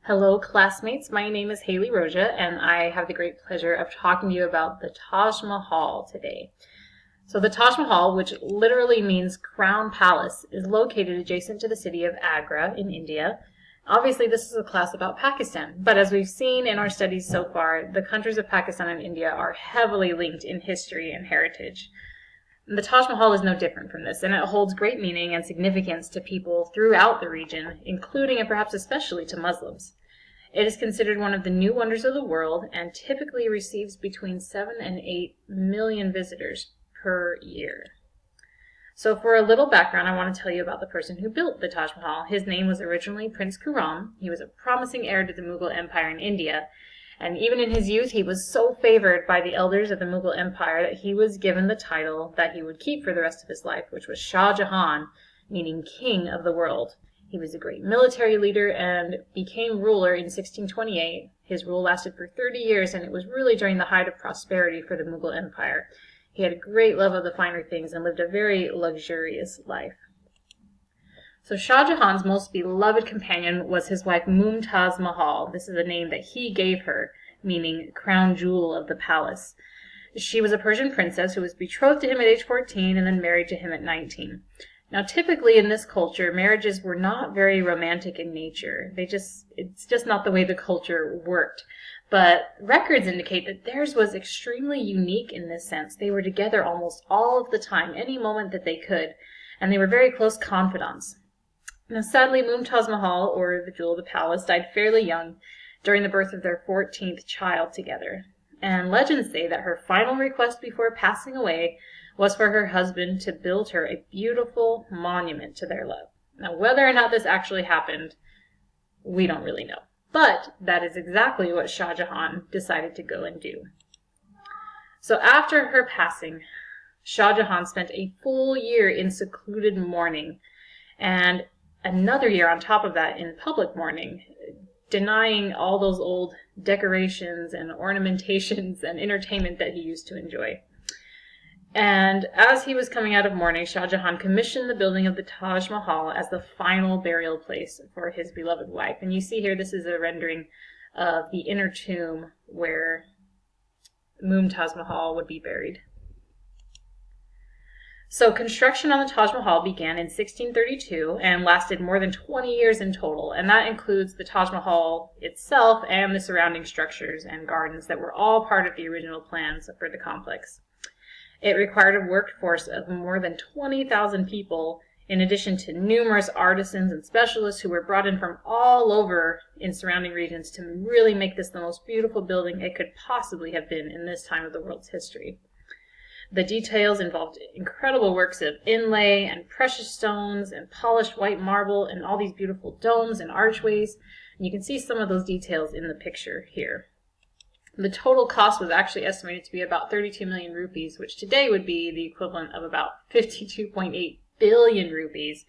Hello, classmates. My name is Hayley Roggia, and I have the great pleasure of talking to you about the Taj Mahal today. So the Taj Mahal, which literally means crown palace, is located adjacent to the city of Agra in India. Obviously, this is a class about Pakistan, but as we've seen in our studies so far, the countries of Pakistan and India are heavily linked in history and heritage. The Taj Mahal is no different from this, and it holds great meaning and significance to people throughout the region, including and perhaps especially to Muslims. It is considered one of the new wonders of the world and typically receives between 7 and 8 million visitors per year. So for a little background, I want to tell you about the person who built the Taj Mahal. His name was originally Prince Khurram. He was a promising heir to the Mughal Empire in India. And even in his youth, he was so favored by the elders of the Mughal Empire that he was given the title that he would keep for the rest of his life, which was Shah Jahan, meaning king of the world. He was a great military leader and became ruler in 1628. His rule lasted for 30 years, and it was really during the height of prosperity for the Mughal Empire. He had a great love of the finer things and lived a very luxurious life. So Shah Jahan's most beloved companion was his wife Mumtaz Mahal. This is a name that he gave her, meaning crown jewel of the palace. She was a Persian princess who was betrothed to him at age 14 and then married to him at 19. Now, typically in this culture, marriages were not very romantic in nature. It's just not the way the culture worked. But records indicate that theirs was extremely unique in this sense. They were together almost all of the time, any moment that they could, and they were very close confidants. Now, sadly, Mumtaz Mahal, or the Jewel of the Palace, died fairly young during the birth of their 14th child together. And legends say that her final request before passing away was for her husband to build her a beautiful monument to their love. Now, whether or not this actually happened, we don't really know. But that is exactly what Shah Jahan decided to go and do. So after her passing, Shah Jahan spent a full year in secluded mourning, and another year on top of that in public mourning, denying all those old decorations and ornamentations and entertainment that he used to enjoy. And as he was coming out of mourning, Shah Jahan commissioned the building of the Taj Mahal as the final burial place for his beloved wife. And you see here, this is a rendering of the inner tomb where Mumtaz Mahal would be buried. So construction on the Taj Mahal began in 1632 and lasted more than 20 years in total, and that includes the Taj Mahal itself and the surrounding structures and gardens that were all part of the original plans for the complex. It required a workforce of more than 20,000 people, in addition to numerous artisans and specialists who were brought in from all over in surrounding regions to really make this the most beautiful building it could possibly have been in this time of the world's history. The details involved incredible works of inlay and precious stones and polished white marble and all these beautiful domes and archways. And you can see some of those details in the picture here. The total cost was actually estimated to be about 32 million rupees, which today would be the equivalent of about 52.8 billion rupees,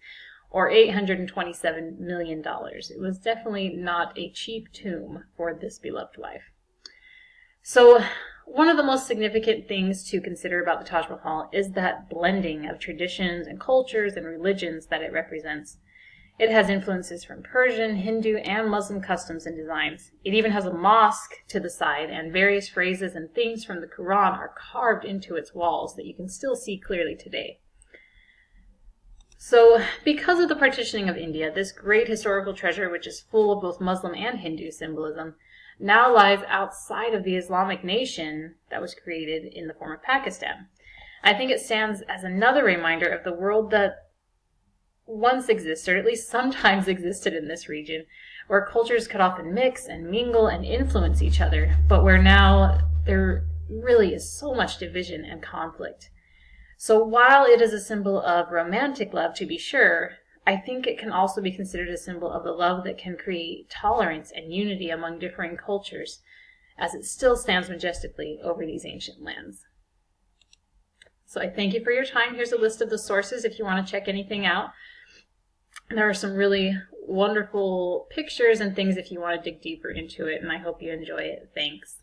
or $827 million. It was definitely not a cheap tomb for this beloved wife. So one of the most significant things to consider about the Taj Mahal is that blending of traditions and cultures and religions that it represents. It has influences from Persian, Hindu, and Muslim customs and designs. It even has a mosque to the side, and various phrases and themes from the Quran are carved into its walls that you can still see clearly today. So, because of the partitioning of India, this great historical treasure, which is full of both Muslim and Hindu symbolism, now lies outside of the Islamic nation that was created in the form of Pakistan. I think it stands as another reminder of the world that once existed, or at least sometimes existed in this region, where cultures could often mix and mingle and influence each other, but where now there really is so much division and conflict. So while it is a symbol of romantic love, to be sure, I think it can also be considered a symbol of the love that can create tolerance and unity among differing cultures, as it still stands majestically over these ancient lands. So I thank you for your time. Here's a list of the sources if you want to check anything out. There are some really wonderful pictures and things if you want to dig deeper into it, and I hope you enjoy it. Thanks.